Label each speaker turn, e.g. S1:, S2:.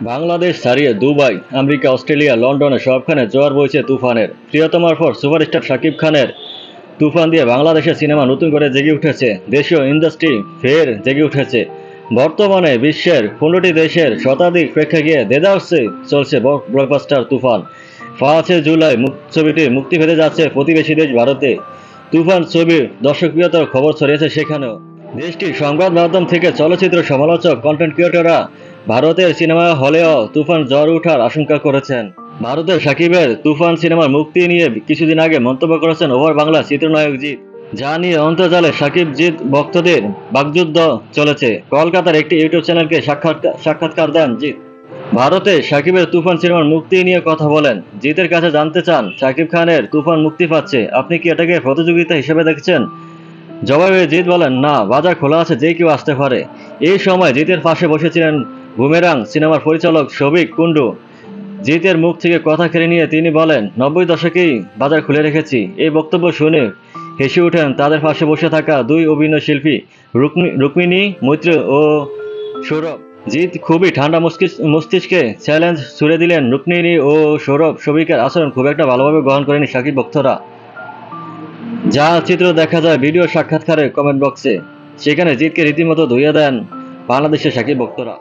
S1: বাংলাদেশ ছাড়িয়ে Dubai, America, Australia, লন্ডনে সবখানে জোয়ার বইছে তুফানের। প্রিয়তমার পর সুপারস্টার শাকিব খানের তুফান দিয়ে বাংলাদেশের সিনেমা নতুন করে জেগে উঠেছে। দেশীয় ইন্ডাস্ট্রি ফের জেগে উঠেছে। বর্তমানে বিশ্বের 15টি দেশের শতাধিক প্রেক্ষাগৃহে দেদারসে চলছে ব্লকবাস্টার তুফান। 5 জুলাই ছবিটি মুক্তি পেতে যাচ্ছে প্রতিবেশী দেশ ভারতে। তুফান ছবির দর্শকপ্রিয়তার খবর ছড়িয়েছে সেখানেও। দেশটির সংবাদ মাধ্যম থেকে চলচ্চিত্র সমালোচক, কন্টেন্ট ক্রিয়েটররা ভারতের সিনেমা হলেও তুফান জ্বর ওঠার আশঙ্কা করেছেন। ভারতের সাকিবের তুফান সিনেমার মুক্তি নিয়ে কিছুদিন আগে মন্তব্য করেছেন ওভার বাংলা চিত্রনায়ক জিৎ। যা নিয়ে অন্তর্জালে সাকিব জিৎ ভক্তদের বাগযুদ্ধ চলেছে। কলকাতার একটি ইউটিউব চ্যানেলকে সাক্ষাৎকার দেন জিৎ। ভারতে সাকিবের তুফান সিনেমার মুক্তি নিয়ে কথা বলেন। জিতের কাছে জানতে চান, সাকিব খানের তুফান মুক্তি পাচ্ছে, আপনি কি এটাকে প্রতিযোগিতা হিসেবে দেখছেন? জবাবে জিৎ বলেন, না, বাজার খোলা আছে, যে কেউ আসতে পারে। এই সময় জিতের পাশে বসেছিলেন বুমেরাং সিনেমার পরিচালক শফিক কুন্ডু। জিতের মুখ থেকে কথা কেড়ে নিয়ে তিনি বলেন, 90 দশকেই বাজার খুলে রেখেছি। এই বক্তব্য শুনে হেসে ওঠেন তাদের পাশে বসে থাকা দুই অভিনয় শিল্পী রুক্মিণী মৈত্র ও সৌরভ। জিৎ খুবই ঠান্ডা মস্তিষ্কে চ্যালেঞ্জ ছুড়ে দিলেন রুক্মিণী ও সৌরভ। শফিকের আচরণ খুব একটা ভালোভাবে গ্রহণ করেনি সাকিব ভক্তরা। যা চিত্র দেখা যায় ভিডিও সাক্ষাৎকারের কমেন্ট বক্সে। সেখানে জিতকে রীতিমতো ধুইয়ে দেন বাংলাদেশের সাকিব ভক্তরা।